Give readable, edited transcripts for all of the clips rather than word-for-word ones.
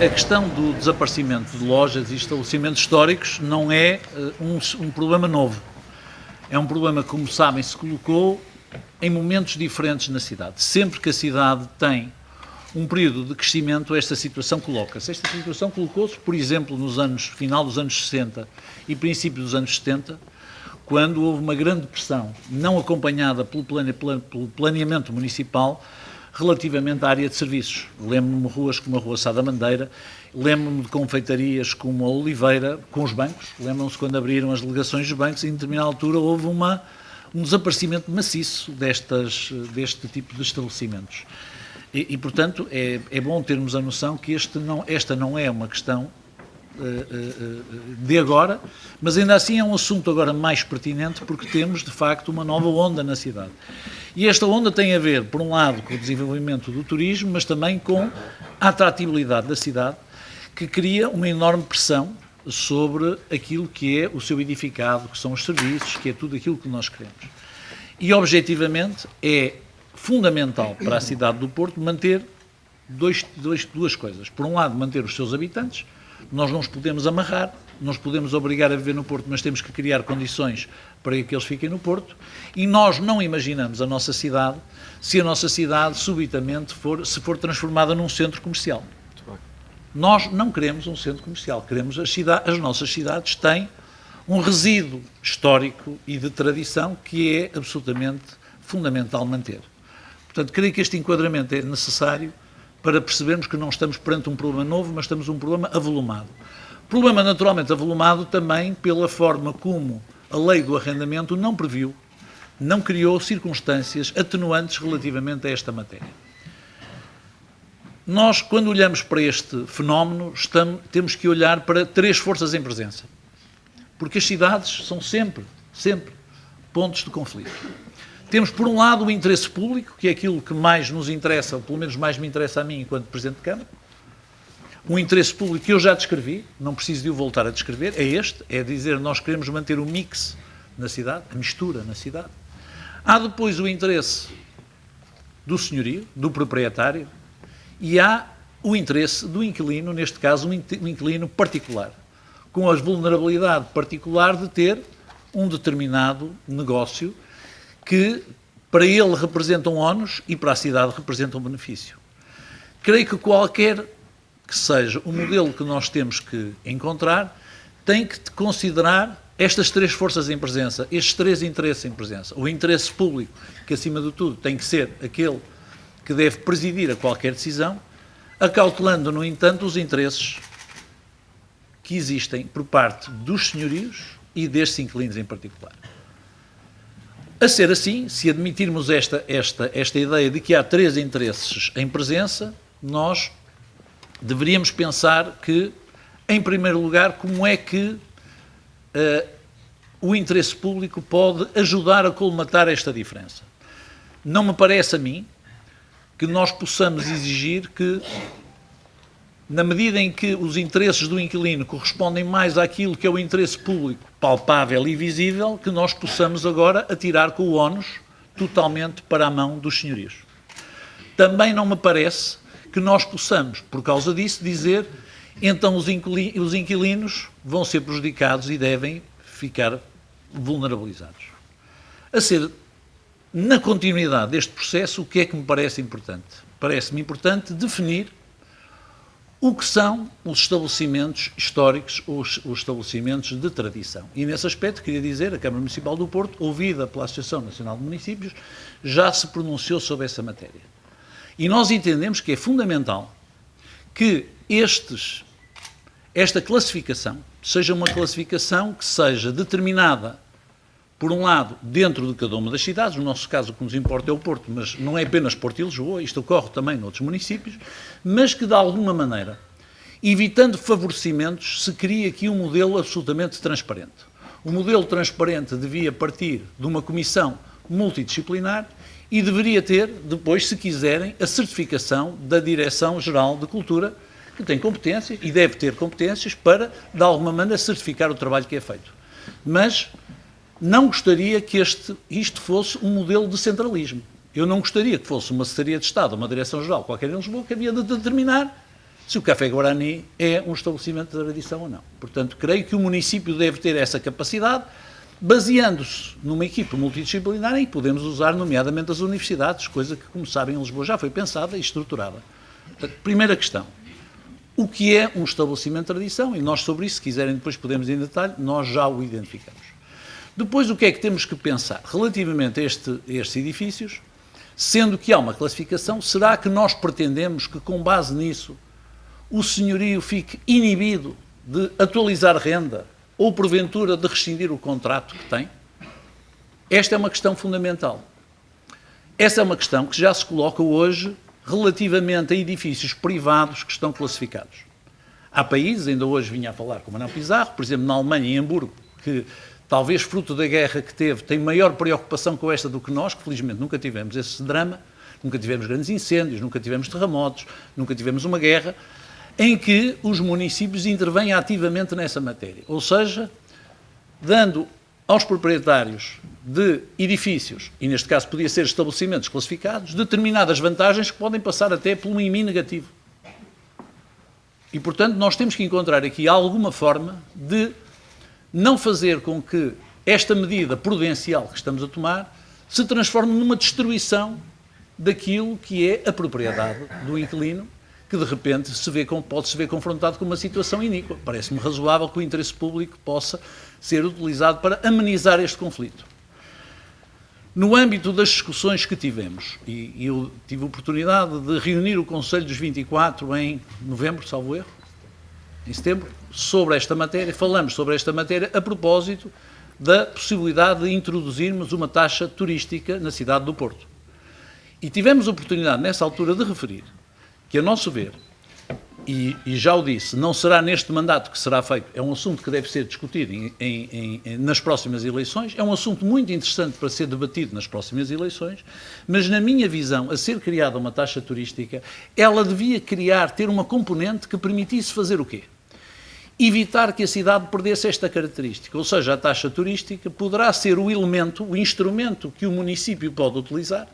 a questão do desaparecimento de lojas e estabelecimentos históricos não é um problema novo. É um problema que, como sabem, se colocou em momentos diferentes na cidade. Sempre que a cidade tem um período de crescimento, esta situação coloca-se. Esta situação colocou-se, por exemplo, final dos anos 60 e princípio dos anos 70, quando houve uma grande pressão, não acompanhada pelo planeamento municipal, relativamente à área de serviços. Lembro-me de ruas como a Rua Sá da Bandeira, lembro-me de confeitarias como a Oliveira, com os bancos. Lembram-se quando abriram as delegações dos bancos e, em determinada altura, houve um desaparecimento maciço deste tipo de estabelecimentos. Portanto, é bom termos a noção que esta não é uma questão de agora, mas ainda assim é um assunto agora mais pertinente porque temos, de facto, uma nova onda na cidade. E esta onda tem a ver, por um lado, com o desenvolvimento do turismo, mas também com a atratividade da cidade, que cria uma enorme pressão sobre aquilo que é o seu edificado, que são os serviços, que é tudo aquilo que nós queremos. E, objetivamente, é fundamental para a cidade do Porto manter duas coisas. Por um lado, manter os seus habitantes. Nós não os podemos amarrar, não os podemos obrigar a viver no Porto, mas temos que criar condições para que eles fiquem no Porto. E nós não imaginamos a nossa cidade se a nossa cidade subitamente se for transformada num centro comercial. Nós não queremos um centro comercial, queremos as nossas cidades têm um resíduo histórico e de tradição que é absolutamente fundamental manter. Portanto, creio que este enquadramento é necessário para percebermos que não estamos perante um problema novo, mas estamos um problema avolumado. Problema naturalmente avolumado também pela forma como a lei do arrendamento não previu, não criou circunstâncias atenuantes relativamente a esta matéria. Nós, quando olhamos para este fenómeno, temos que olhar para três forças em presença. Porque as cidades são sempre pontos de conflito. Temos, por um lado, o interesse público, que é aquilo que mais nos interessa, ou pelo menos mais me interessa a mim enquanto Presidente de Câmara. Um interesse público que eu já descrevi, não preciso de o voltar a descrever, é dizer nós queremos manter o mix na cidade, a mistura na cidade. Há depois o interesse do senhorio, do proprietário, e há o interesse do inquilino, neste caso um inquilino particular, com a vulnerabilidade particular de ter um determinado negócio que para ele representa um ónus e para a cidade representa um benefício. Creio que qualquer que seja o modelo que nós temos que encontrar, tem que considerar estas três forças em presença, estes três interesses em presença. O interesse público, que acima de tudo tem que ser aquele que deve presidir a qualquer decisão, acautelando, no entanto, os interesses que existem por parte dos senhorios e destes inquilinos em particular. A ser assim, se admitirmos esta ideia de que há três interesses em presença, nós deveríamos pensar que, em primeiro lugar, como é que o interesse público pode ajudar a colmatar esta diferença. Não me parece a mim que nós possamos exigir que, na medida em que os interesses do inquilino correspondem mais àquilo que é o interesse público palpável e visível, que nós possamos agora atirar com o ónus totalmente para a mão dos senhorios. Também não me parece que nós possamos, por causa disso, dizer então os inquilinos vão ser prejudicados e devem ficar vulnerabilizados. A ser, na continuidade deste processo, o que é que me parece importante? Parece-me importante definir o que são os estabelecimentos históricos, os estabelecimentos de tradição. E, nesse aspecto, queria dizer, a Câmara Municipal do Porto, ouvida pela Associação Nacional de Municípios, já se pronunciou sobre essa matéria. E nós entendemos que é fundamental que esta classificação seja uma classificação que seja determinada, por um lado, dentro de cada uma das cidades. No nosso caso, o que nos importa é o Porto, mas não é apenas Porto e Lisboa, isto ocorre também noutros municípios, mas que, de alguma maneira, evitando favorecimentos, se cria aqui um modelo absolutamente transparente. O modelo transparente devia partir de uma comissão multidisciplinar e deveria ter, depois, se quiserem, a certificação da Direção-Geral de Cultura, que tem competências e deve ter competências para, de alguma maneira, certificar o trabalho que é feito. Mas não gostaria que isto fosse um modelo de centralismo. Eu não gostaria que fosse uma Secretaria de Estado, uma Direção-Geral, qualquer em Lisboa, que havia de determinar se o Café Guarani é um estabelecimento de tradição ou não. Portanto, creio que o município deve ter essa capacidade, baseando-se numa equipe multidisciplinar em que podemos usar, nomeadamente, as universidades, coisa que, como sabem, em Lisboa já foi pensada e estruturada. Portanto, primeira questão. O que é um estabelecimento de tradição? E nós, sobre isso, se quiserem, depois podemos ir em detalhe, nós já o identificamos. Depois, o que é que temos que pensar relativamente a estes edifícios? Sendo que há uma classificação, será que nós pretendemos que, com base nisso, o senhorio fique inibido de atualizar renda ou, porventura, de rescindir o contrato que tem? Esta é uma questão fundamental. Essa é uma questão que já se coloca hoje relativamente a edifícios privados que estão classificados. Há países, ainda hoje vinha a falar com o Manuel Pizarro, por exemplo, na Alemanha e em Hamburgo, que talvez fruto da guerra que teve, tem maior preocupação com esta do que nós, que felizmente nunca tivemos esse drama, nunca tivemos grandes incêndios, nunca tivemos terremotos, nunca tivemos uma guerra, em que os municípios intervêm ativamente nessa matéria. Ou seja, dando aos proprietários de edifícios, e neste caso podia ser estabelecimentos classificados, determinadas vantagens que podem passar até por um IMI negativo. E, portanto, nós temos que encontrar aqui alguma forma de não fazer com que esta medida prudencial que estamos a tomar se transforme numa destruição daquilo que é a propriedade do inquilino, que de repente pode-se ver confrontado com uma situação iníqua. Parece-me razoável que o interesse público possa ser utilizado para amenizar este conflito. No âmbito das discussões que tivemos, e eu tive a oportunidade de reunir o Conselho dos 24 em novembro, salvo erro, em setembro, sobre esta matéria, falamos sobre esta matéria a propósito da possibilidade de introduzirmos uma taxa turística na cidade do Porto. E tivemos a oportunidade, nessa altura, de referir que, a nosso ver, e já o disse, não será neste mandato que será feito, é um assunto que deve ser discutido nas próximas eleições, é um assunto muito interessante para ser debatido nas próximas eleições, mas na minha visão, a ser criada uma taxa turística, ela devia ter uma componente que permitisse fazer o quê? Evitar que a cidade perdesse esta característica, ou seja, a taxa turística poderá ser o elemento, o instrumento que o município pode utilizar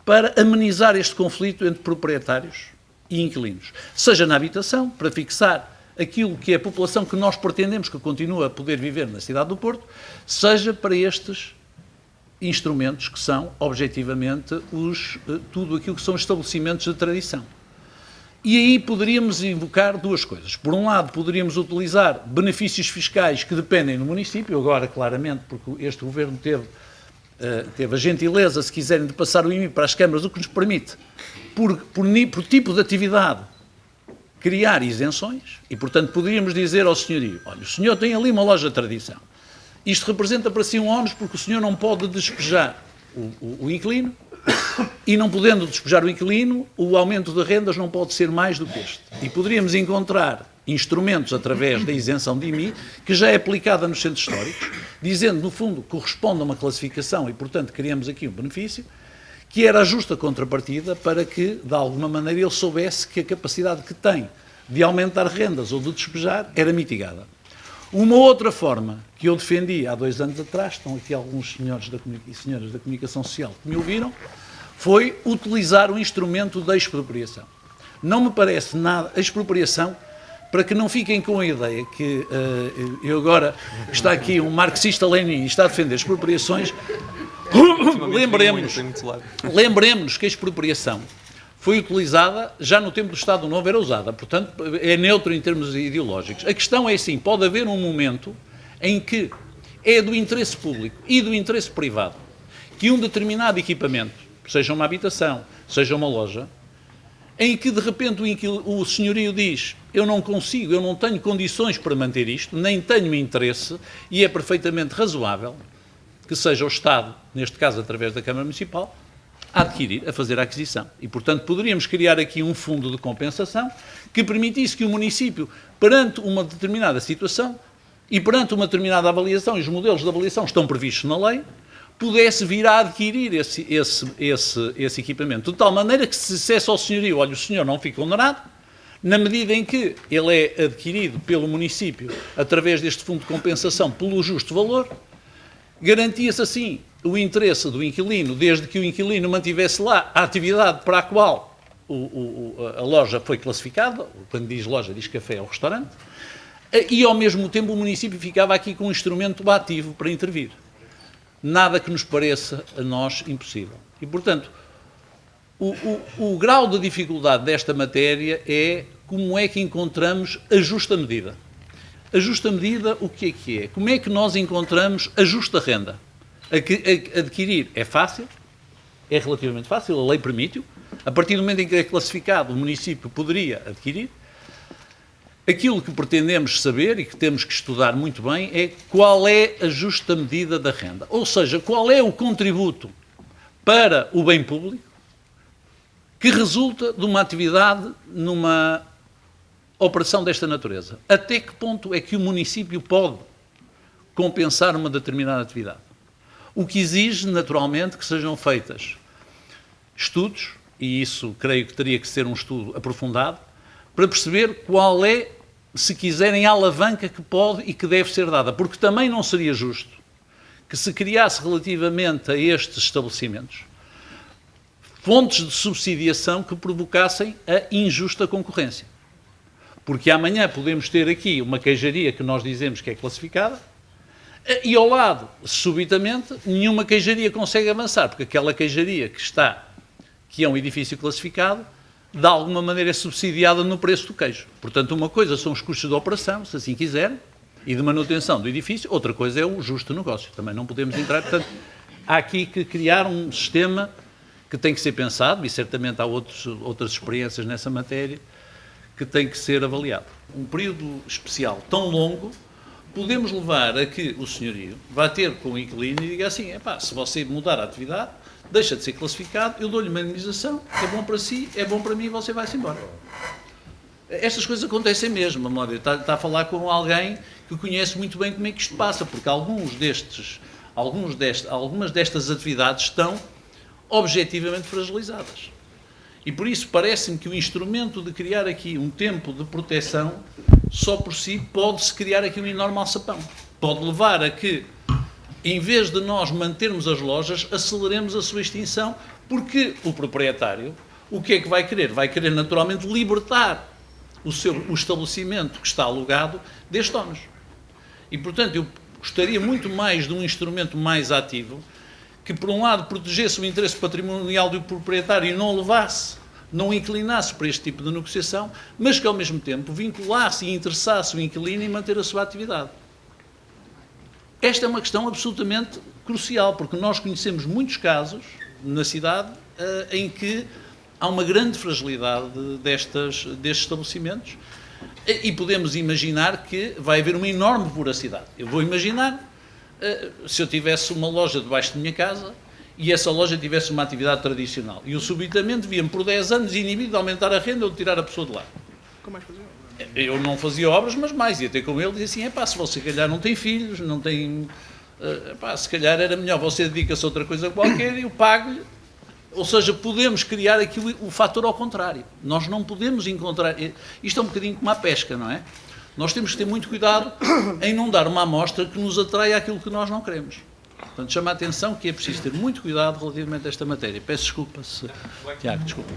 para amenizar este conflito entre proprietários e inquilinos, seja na habitação, para fixar aquilo que é a população que nós pretendemos que continue a poder viver na cidade do Porto, seja para estes instrumentos que são, objetivamente, tudo aquilo que são estabelecimentos de tradição. E aí poderíamos invocar duas coisas. Por um lado, poderíamos utilizar benefícios fiscais que dependem do município, agora, claramente, porque este governo teve a gentileza, se quiserem, de passar o IMI para as câmaras, o que nos permite, por tipo de atividade, criar isenções, e, portanto, poderíamos dizer ao senhorio, olha, o senhor tem ali uma loja de tradição, isto representa para si um ónus porque o senhor não pode despejar o inquilino, e não podendo despejar o inquilino, o aumento de rendas não pode ser mais do que este. E poderíamos encontrar instrumentos através da isenção de IMI, que já é aplicada nos centros históricos, dizendo, no fundo, corresponde a uma classificação e, portanto, criamos aqui um benefício, que era a justa contrapartida para que, de alguma maneira, ele soubesse que a capacidade que tem de aumentar rendas ou de despejar era mitigada. Uma outra forma que eu defendi há 2 anos atrás, estão aqui alguns senhores e senhoras da comunicação social que me ouviram, foi utilizar o instrumento da expropriação. Não me parece nada a expropriação, para que não fiquem com a ideia que eu agora, está aqui um marxista-leninista e está a defender expropriações, lembremos que a expropriação foi utilizada, já no tempo do Estado Novo era usada, portanto é neutro em termos ideológicos. A questão é assim, pode haver um momento em que é do interesse público e do interesse privado que um determinado equipamento, seja uma habitação, seja uma loja, em que de repente o senhorio diz, eu não consigo, eu não tenho condições para manter isto, nem tenho interesse, e é perfeitamente razoável que seja o Estado, neste caso através da Câmara Municipal, a fazer a aquisição. E, portanto, poderíamos criar aqui um fundo de compensação que permitisse que o município, perante uma determinada situação e perante uma determinada avaliação, e os modelos de avaliação estão previstos na lei, pudesse vir a adquirir esse equipamento. De tal maneira que se dissesse ao senhorio, olha, o senhor não fica onerado, na medida em que ele é adquirido pelo município através deste fundo de compensação pelo justo valor, garantia-se assim o interesse do inquilino, desde que o inquilino mantivesse lá a atividade para a qual a loja foi classificada, quando diz loja, diz café ou restaurante, e ao mesmo tempo o município ficava aqui com um instrumento ativo para intervir. Nada que nos pareça a nós impossível. E, portanto, o grau de dificuldade desta matéria é como é que encontramos a justa medida. A justa medida, o que é? Como é que nós encontramos a justa renda? Adquirir é fácil, é relativamente fácil, a lei permite-o. A partir do momento em que é classificado, o município poderia adquirir. Aquilo que pretendemos saber e que temos que estudar muito bem é qual é a justa medida da renda. Ou seja, qual é o contributo para o bem público que resulta de uma atividade numa operação desta natureza. Até que ponto é que o município pode compensar uma determinada atividade? O que exige, naturalmente, que sejam feitas estudos, e isso creio que teria que ser um estudo aprofundado, para perceber qual é, se quiserem, a alavanca que pode e que deve ser dada. Porque também não seria justo que se criasse relativamente a estes estabelecimentos fontes de subsidiação que provocassem a injusta concorrência. Porque amanhã podemos ter aqui uma queijaria que nós dizemos que é classificada e ao lado, subitamente, nenhuma queijaria consegue avançar, porque aquela queijaria que é um edifício classificado, de alguma maneira é subsidiada no preço do queijo. Portanto, uma coisa são os custos de operação, se assim quiserem, e de manutenção do edifício, outra coisa é o justo negócio. Também não podemos entrar, portanto, há aqui que criar um sistema que tem que ser pensado, e certamente há outras experiências nessa matéria, que tem que ser avaliado. Um período especial tão longo, podemos levar a que o senhorio vá ter com o inquilino e diga assim, se você mudar a atividade, deixa de ser classificado, eu dou-lhe uma indemnização, é bom para si, é bom para mim e você vai-se embora. Estas coisas acontecem mesmo, Amório. Está a falar com alguém que conhece muito bem como é que isto passa, porque algumas destas atividades estão objetivamente fragilizadas. E por isso parece-me que o instrumento de criar aqui um tempo de proteção, só por si, pode-se criar aqui um enorme alçapão. Pode levar a que, em vez de nós mantermos as lojas, aceleremos a sua extinção, porque o proprietário, o que é que vai querer? Vai querer naturalmente libertar o estabelecimento que está alugado deste ónus. E, portanto, eu gostaria muito mais de um instrumento mais ativo, que, por um lado, protegesse o interesse patrimonial do proprietário e não inclinasse para este tipo de negociação, mas que, ao mesmo tempo, vinculasse e interessasse o inquilino em manter a sua atividade. Esta é uma questão absolutamente crucial, porque nós conhecemos muitos casos na cidade em que há uma grande fragilidade destes estabelecimentos e podemos imaginar que vai haver uma enorme voracidade. Eu vou imaginar, se eu tivesse uma loja debaixo de minha casa e essa loja tivesse uma atividade tradicional e eu subitamente via-me por 10 anos inibido de aumentar a renda ou de tirar a pessoa de lá. Como é que fazia? Eu não fazia obras, mas mais, ia ter com ele e dizia assim, se você calhar não tem filhos, não tem... se calhar era melhor você dedica-se a outra coisa qualquer e eu pago-lhe. Ou seja, podemos criar aqui o fator ao contrário. Nós não podemos encontrar... Isto é um bocadinho como a pesca, não é? Nós temos que ter muito cuidado em não dar uma amostra que nos atraia àquilo que nós não queremos. Portanto, chama a atenção que é preciso ter muito cuidado relativamente a esta matéria. Peço desculpa se... Tiago, desculpa.